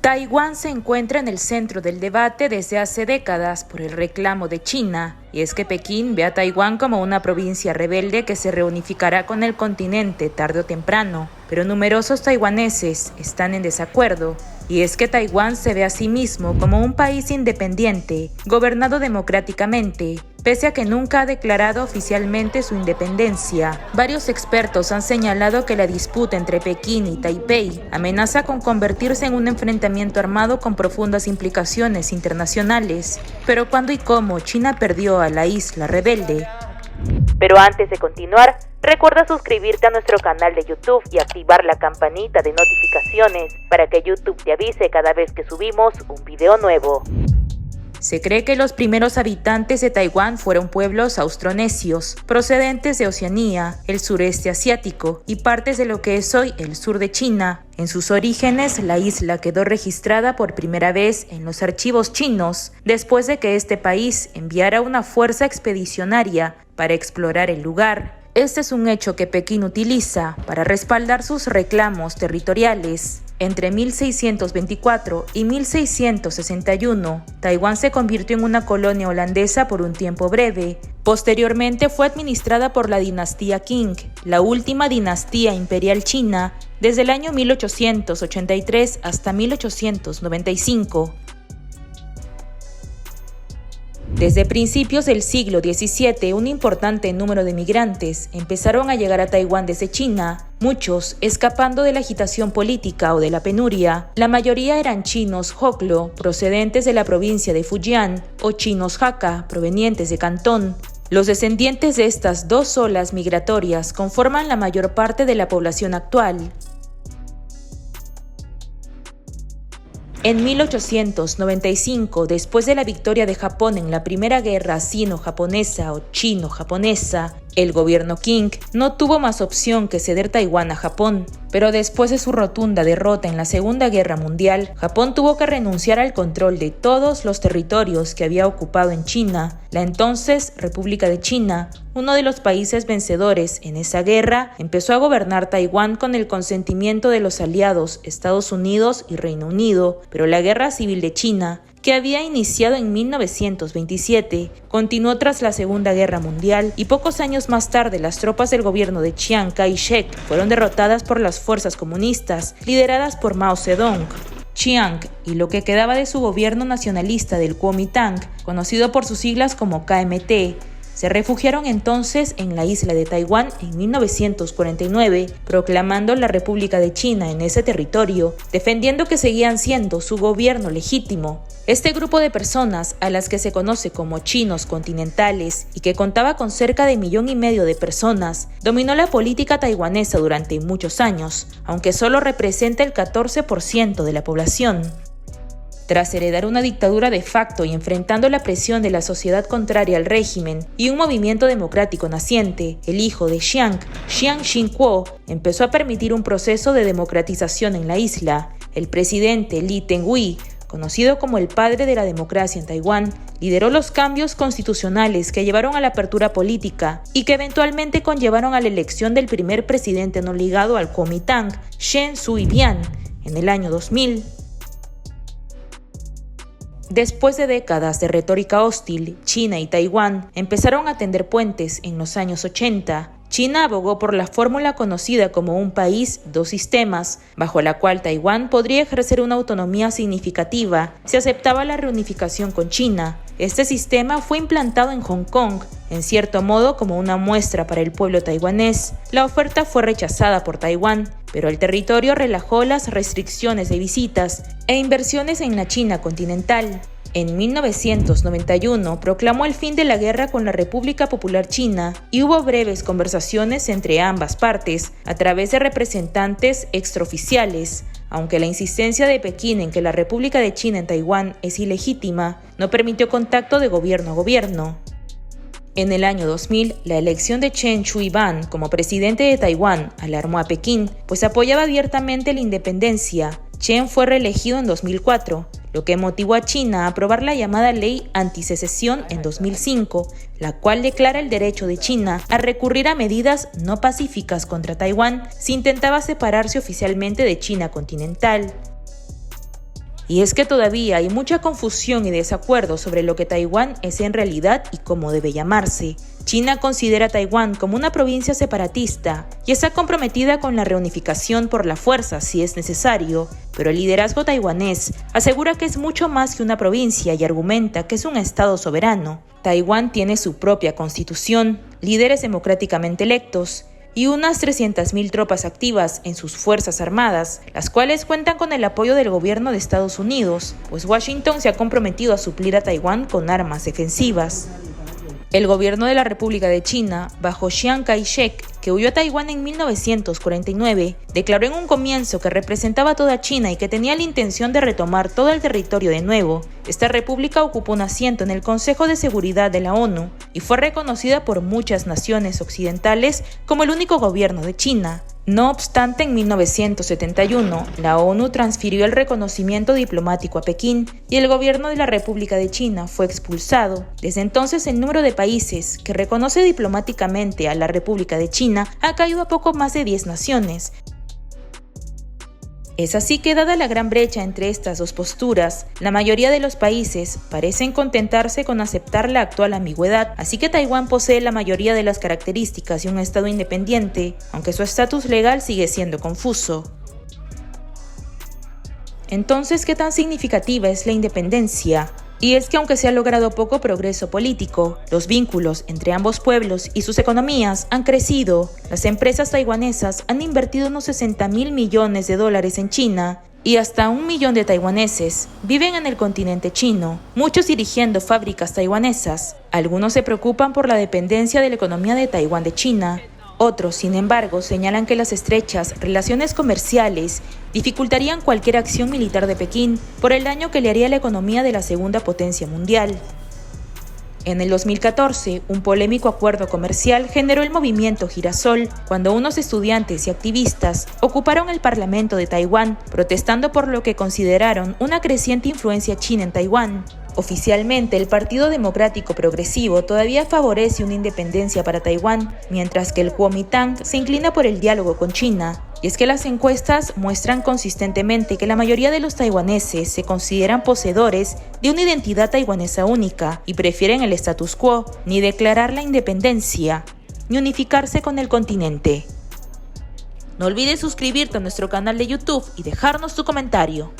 Taiwán se encuentra en el centro del debate desde hace décadas por el reclamo de China, y es que Pekín ve a Taiwán como una provincia rebelde que se reunificará con el continente tarde o temprano, pero numerosos taiwaneses están en desacuerdo, y es que Taiwán se ve a sí mismo como un país independiente, gobernado democráticamente, pese a que nunca ha declarado oficialmente su independencia. Varios expertos han señalado que la disputa entre Pekín y Taipei amenaza con convertirse en un enfrentamiento armado con profundas implicaciones internacionales. Pero ¿cuándo y cómo China perdió a la isla rebelde? Pero antes de continuar, recuerda suscribirte a nuestro canal de YouTube y activar la campanita de notificaciones para que YouTube te avise cada vez que subimos un video nuevo. Se cree que los primeros habitantes de Taiwán fueron pueblos austronesios, procedentes de Oceanía, el sureste asiático y partes de lo que es hoy el sur de China. En sus orígenes, la isla quedó registrada por primera vez en los archivos chinos, después de que este país enviara una fuerza expedicionaria para explorar el lugar. Este es un hecho que Pekín utiliza para respaldar sus reclamos territoriales. Entre 1624 y 1661, Taiwán se convirtió en una colonia holandesa por un tiempo breve. Posteriormente fue administrada por la dinastía Qing, la última dinastía imperial china, desde el año 1883 hasta 1895. Desde principios del siglo XVII, un importante número de migrantes empezaron a llegar a Taiwán desde China, muchos escapando de la agitación política o de la penuria. La mayoría eran chinos Hoklo, procedentes de la provincia de Fujian, o chinos Hakka, provenientes de Cantón. Los descendientes de estas dos olas migratorias conforman la mayor parte de la población actual. En 1895, después de la victoria de Japón en la Primera Guerra Sino-Japonesa o Chino-Japonesa, el gobierno Qing no tuvo más opción que ceder Taiwán a Japón. Pero después de su rotunda derrota en la Segunda Guerra Mundial, Japón tuvo que renunciar al control de todos los territorios que había ocupado en China, la entonces República de China. Uno de los países vencedores en esa guerra empezó a gobernar Taiwán con el consentimiento de los aliados Estados Unidos y Reino Unido, pero la Guerra Civil de China, que había iniciado en 1927, continuó tras la Segunda Guerra Mundial y pocos años más tarde las tropas del gobierno de Chiang Kai-shek fueron derrotadas por las fuerzas comunistas lideradas por Mao Zedong. Chiang y lo que quedaba de su gobierno nacionalista del Kuomintang, conocido por sus siglas como KMT, se refugiaron entonces en la isla de Taiwán en 1949, proclamando la República de China en ese territorio, defendiendo que seguían siendo su gobierno legítimo. Este grupo de personas, a las que se conoce como chinos continentales y que contaba con cerca de 1,5 millones de personas, dominó la política taiwanesa durante muchos años, aunque solo representa el 14% de la población. Tras heredar una dictadura de facto y enfrentando la presión de la sociedad contraria al régimen y un movimiento democrático naciente, el hijo de Chiang Ching-kuo, empezó a permitir un proceso de democratización en la isla. El presidente Lee Teng-hui, conocido como el padre de la democracia en Taiwán, lideró los cambios constitucionales que llevaron a la apertura política y que eventualmente conllevaron a la elección del primer presidente no ligado al Kuomintang, Chen Shui-bian, en el año 2000. Después de décadas de retórica hostil, China y Taiwán empezaron a tender puentes en los años 80. China abogó por la fórmula conocida como un país, dos sistemas, bajo la cual Taiwán podría ejercer una autonomía significativa si aceptaba la reunificación con China. Este sistema fue implantado en Hong Kong, en cierto modo como una muestra para el pueblo taiwanés. La oferta fue rechazada por Taiwán, pero el territorio relajó las restricciones de visitas e inversiones en la China continental. En 1991 proclamó el fin de la guerra con la República Popular China y hubo breves conversaciones entre ambas partes a través de representantes extraoficiales. Aunque la insistencia de Pekín en que la República de China en Taiwán es ilegítima, no permitió contacto de gobierno a gobierno. En el año 2000, la elección de Chen Shui-bian como presidente de Taiwán alarmó a Pekín, pues apoyaba abiertamente la independencia. Chen fue reelegido en 2004, lo que motivó a China a aprobar la llamada Ley Antisecesión en 2005, la cual declara el derecho de China a recurrir a medidas no pacíficas contra Taiwán si intentaba separarse oficialmente de China continental. Y es que todavía hay mucha confusión y desacuerdo sobre lo que Taiwán es en realidad y cómo debe llamarse. China considera a Taiwán como una provincia separatista y está comprometida con la reunificación por la fuerza si es necesario, pero el liderazgo taiwanés asegura que es mucho más que una provincia y argumenta que es un estado soberano. Taiwán tiene su propia constitución, líderes democráticamente electos y unas 300.000 tropas activas en sus fuerzas armadas, las cuales cuentan con el apoyo del gobierno de Estados Unidos, pues Washington se ha comprometido a suplir a Taiwán con armas defensivas. El gobierno de la República de China, bajo Chiang Kai-shek, que huyó a Taiwán en 1949, declaró en un comienzo que representaba a toda China y que tenía la intención de retomar todo el territorio de nuevo. Esta república ocupó un asiento en el Consejo de Seguridad de la ONU y fue reconocida por muchas naciones occidentales como el único gobierno de China. No obstante, en 1971, la ONU transfirió el reconocimiento diplomático a Pekín y el gobierno de la República de China fue expulsado. Desde entonces, el número de países que reconoce diplomáticamente a la República de China ha caído a poco más de 10 naciones. Es así que, dada la gran brecha entre estas dos posturas, la mayoría de los países parecen contentarse con aceptar la actual ambigüedad, así que Taiwán posee la mayoría de las características de un estado independiente, aunque su estatus legal sigue siendo confuso. Entonces, ¿qué tan significativa es la independencia? Y es que aunque se ha logrado poco progreso político, los vínculos entre ambos pueblos y sus economías han crecido. Las empresas taiwanesas han invertido unos $60.000 millones en China y hasta 1 millón de taiwaneses viven en el continente chino, muchos dirigiendo fábricas taiwanesas. Algunos se preocupan por la dependencia de la economía de Taiwán de China. Otros, sin embargo, señalan que las estrechas relaciones comerciales dificultarían cualquier acción militar de Pekín por el daño que le haría a la economía de la segunda potencia mundial. En el 2014, un polémico acuerdo comercial generó el movimiento Girasol, cuando unos estudiantes y activistas ocuparon el Parlamento de Taiwán, protestando por lo que consideraron una creciente influencia china en Taiwán. Oficialmente, el Partido Democrático Progresivo todavía favorece una independencia para Taiwán, mientras que el Kuomintang se inclina por el diálogo con China. Y es que las encuestas muestran consistentemente que la mayoría de los taiwaneses se consideran poseedores de una identidad taiwanesa única y prefieren el status quo, ni declarar la independencia, ni unificarse con el continente. No olvides suscribirte a nuestro canal de YouTube y dejarnos tu comentario.